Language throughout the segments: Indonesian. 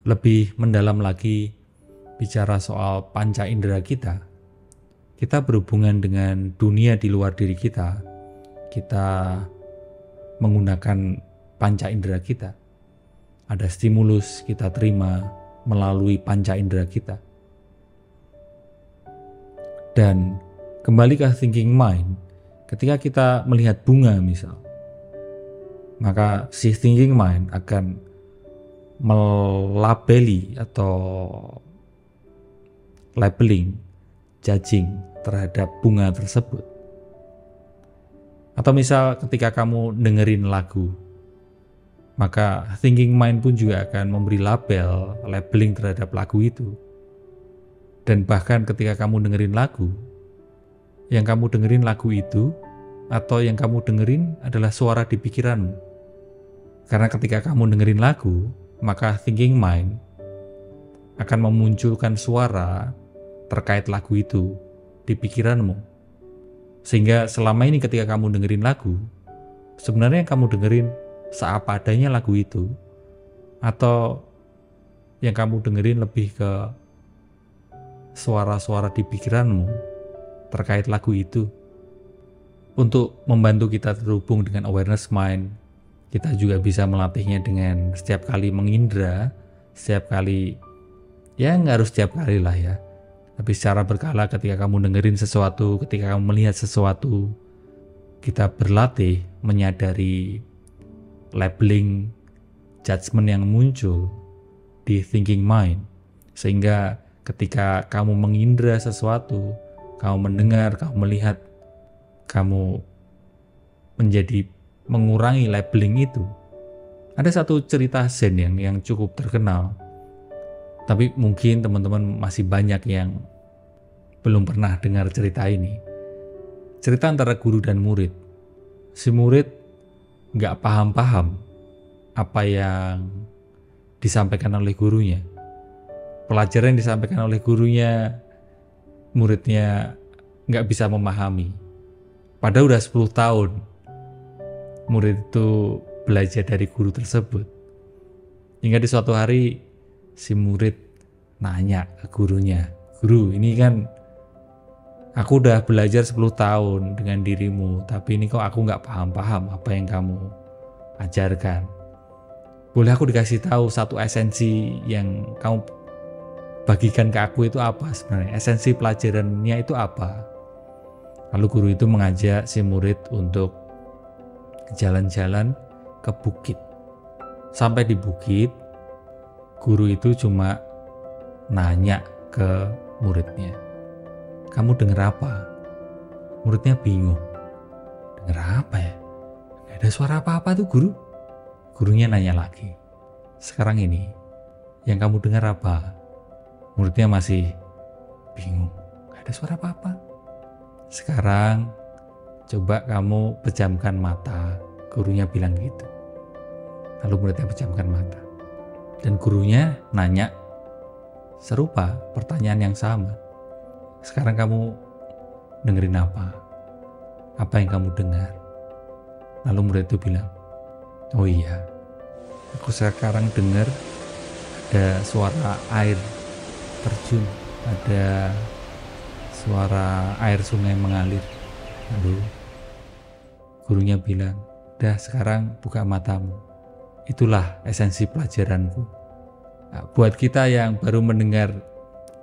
lebih mendalam lagi bicara soal panca indera kita berhubungan dengan dunia di luar diri kita. Kita menggunakan panca indera kita. Ada stimulus kita terima melalui panca indera kita. Dan kembali ke thinking mind, ketika kita melihat bunga misal, maka si thinking mind akan melabeli atau labeling, judging terhadap bunga tersebut. Atau misal ketika kamu dengerin lagu, maka thinking mind pun juga akan memberi labeling terhadap lagu itu. Dan bahkan ketika kamu dengerin lagu, yang kamu dengerin lagu itu atau yang kamu dengerin adalah suara di pikiranmu. Karena ketika kamu dengerin lagu, maka thinking mind akan memunculkan suara terkait lagu itu di pikiranmu. Sehingga selama ini ketika kamu dengerin lagu, sebenarnya yang kamu dengerin seapa adanya lagu itu, atau yang kamu dengerin lebih ke suara-suara di pikiranmu terkait lagu itu. Untuk membantu kita terhubung dengan awareness mind, kita juga bisa melatihnya dengan setiap kali mengindra, setiap kali, ya nggak harus setiap kali lah ya, tapi secara berkala ketika kamu dengerin sesuatu, ketika kamu melihat sesuatu, kita berlatih menyadari labeling, judgment yang muncul di thinking mind. Sehingga ketika kamu mengindra sesuatu, kamu mendengar, kamu melihat, kamu menjadi mengurangi labeling itu. Ada satu cerita Zen yang cukup terkenal, tapi mungkin teman-teman masih banyak yang belum pernah dengar cerita ini. Cerita antara guru dan murid. Si murid gak paham-paham apa yang disampaikan oleh gurunya. Pelajaran yang disampaikan oleh gurunya, muridnya gak bisa memahami. Padahal udah 10 tahun murid itu belajar dari guru tersebut. Hingga di suatu hari si murid nanya ke gurunya, "Guru, ini kan aku udah belajar 10 tahun dengan dirimu, tapi ini kok aku gak paham-paham apa yang kamu ajarkan. Boleh aku dikasih tahu satu esensi yang kamu bagikan ke aku itu apa sebenarnya? Esensi pelajarannya itu apa?" Lalu guru itu mengajak si murid untuk jalan-jalan ke bukit. Sampai di bukit, guru itu cuma nanya ke muridnya, "Kamu dengar apa?" Muridnya bingung. "Dengar apa ya? Gak ada suara apa-apa tuh guru." Gurunya nanya lagi, "Sekarang ini, yang kamu dengar apa?" Muridnya masih bingung. "Gak ada suara apa-apa." "Sekarang coba kamu pejamkan mata." Gurunya bilang gitu. Lalu muridnya pejamkan mata. Dan gurunya nanya serupa, pertanyaan yang sama. "Sekarang kamu dengerin apa? Apa yang kamu dengar?" Lalu murid itu bilang, "Oh iya, aku sekarang dengar ada suara air terjun, ada suara air sungai mengalir." Lalu gurunya bilang, "Udah, sekarang buka matamu. Itulah esensi pelajaranku." Nah, buat kita yang baru mendengar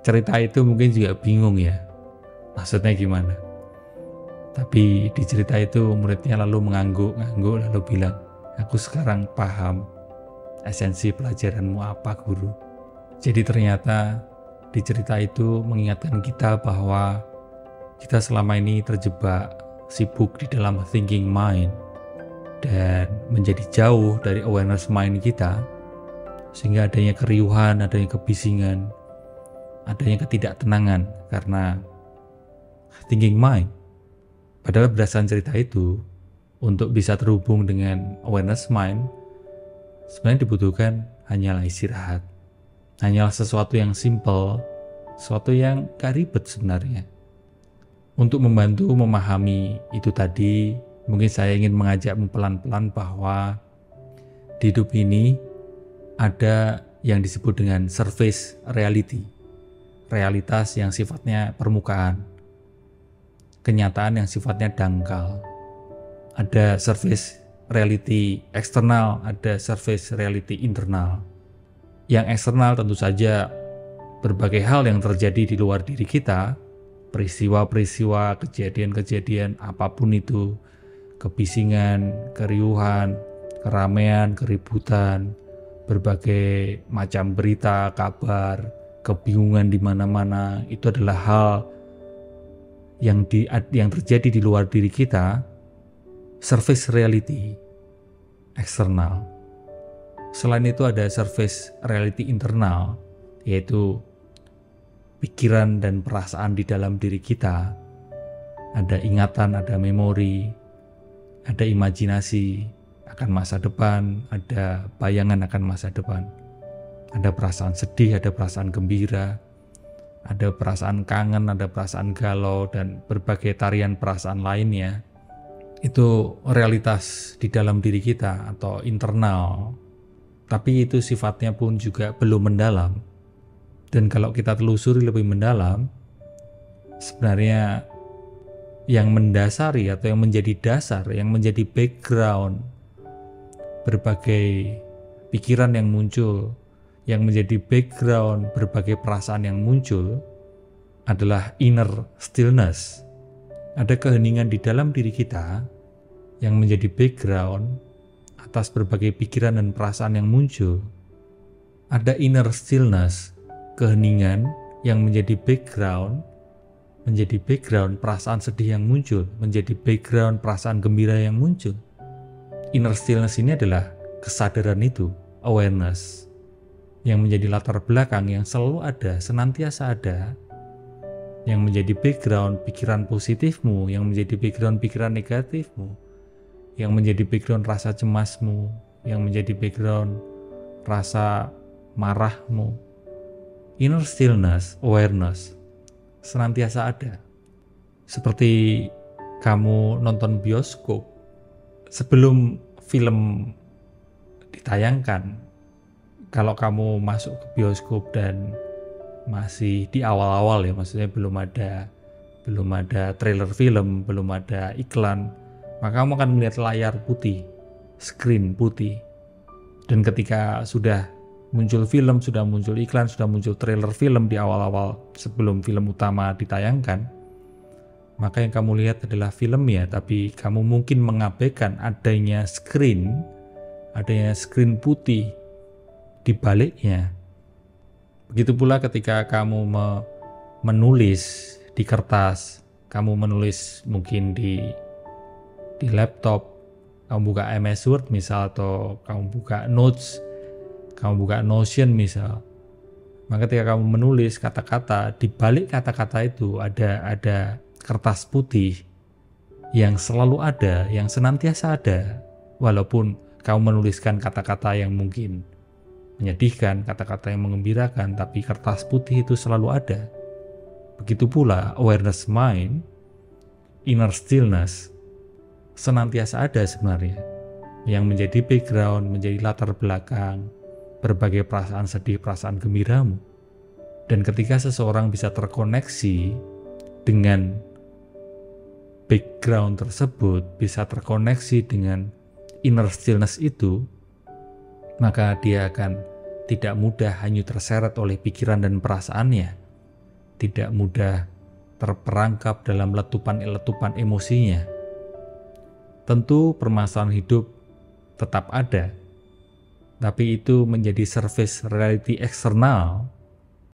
cerita itu mungkin juga bingung ya, maksudnya gimana. Tapi di cerita itu muridnya lalu mengangguk-angguk lalu bilang, "Aku sekarang paham esensi pelajaranmu apa, guru." Jadi ternyata di cerita itu mengingatkan kita bahwa kita selama ini terjebak sibuk di dalam thinking mind dan menjadi jauh dari awareness mind kita, sehingga adanya keriuhan, adanya kebisingan, adanya ketidaktenangan karena thinking mind. Padahal berdasarkan cerita itu, untuk bisa terhubung dengan awareness mind, sebenarnya dibutuhkan hanyalah istirahat, hanyalah sesuatu yang simple, sesuatu yang gak ribet sebenarnya. Untuk membantu memahami itu tadi, mungkin saya ingin mengajakmu pelan-pelan bahwa di hidup ini ada yang disebut dengan surface reality, realitas yang sifatnya permukaan, kenyataan yang sifatnya dangkal. Ada surface reality eksternal, ada surface reality internal. Yang eksternal tentu saja berbagai hal yang terjadi di luar diri kita, peristiwa-peristiwa, kejadian-kejadian apapun itu, kebisingan, keriuhan, keramaian, keributan, berbagai macam berita, kabar, kebingungan di mana-mana, itu adalah hal yang terjadi di luar diri kita, surface reality eksternal. Selain itu ada surface reality internal, yaitu pikiran dan perasaan di dalam diri kita. Ada ingatan, ada memori, ada imajinasi akan masa depan, ada bayangan akan masa depan. Ada perasaan sedih, ada perasaan gembira, ada perasaan kangen, ada perasaan galau, dan berbagai tarian perasaan lainnya. Itu realitas di dalam diri kita atau internal. Tapi itu sifatnya pun juga belum mendalam. Dan kalau kita telusuri lebih mendalam, sebenarnya yang mendasari atau yang menjadi dasar, yang menjadi background berbagai pikiran yang muncul, yang menjadi background berbagai perasaan yang muncul adalah inner stillness. Ada keheningan di dalam diri kita yang menjadi background atas berbagai pikiran dan perasaan yang muncul. Ada inner stillness, keheningan yang menjadi background perasaan sedih yang muncul, menjadi background perasaan gembira yang muncul. Inner stillness ini adalah kesadaran itu, awareness, yang menjadi latar belakang yang selalu ada, senantiasa ada, yang menjadi background pikiran positifmu, yang menjadi background pikiran negatifmu, yang menjadi background rasa cemasmu, yang menjadi background rasa marahmu. Inner stillness, awareness, senantiasa ada. Seperti kamu nonton bioskop, sebelum film ditayangkan, kalau kamu masuk ke bioskop dan masih di awal-awal ya, maksudnya belum ada trailer film, belum ada iklan, maka kamu akan melihat layar putih, screen putih. Dan ketika sudah muncul film, sudah muncul iklan, sudah muncul trailer film di awal-awal sebelum film utama ditayangkan, maka yang kamu lihat adalah filmnya, tapi kamu mungkin mengabaikan adanya screen putih di baliknya. Begitu pula ketika kamu menulis di kertas, kamu menulis mungkin di laptop, kamu buka MS Word misal, atau kamu buka Notes, kamu buka Notion misal. Maka ketika kamu menulis kata-kata, di balik kata-kata itu ada kertas putih yang selalu ada, yang senantiasa ada. Walaupun kamu menuliskan kata-kata yang mungkin menyedihkan, kata-kata yang mengembirakan, tapi kertas putih itu selalu ada. Begitu pula awareness mind, inner stillness, senantiasa ada sebenarnya, yang menjadi background, menjadi latar belakang berbagai perasaan sedih, perasaan gembiramu. Dan ketika seseorang bisa terkoneksi dengan background tersebut, bisa terkoneksi dengan inner stillness itu, maka dia akan tidak mudah hanyut terseret oleh pikiran dan perasaannya, tidak mudah terperangkap dalam letupan-letupan emosinya. Tentu permasalahan hidup tetap ada, tapi itu menjadi surface reality eksternal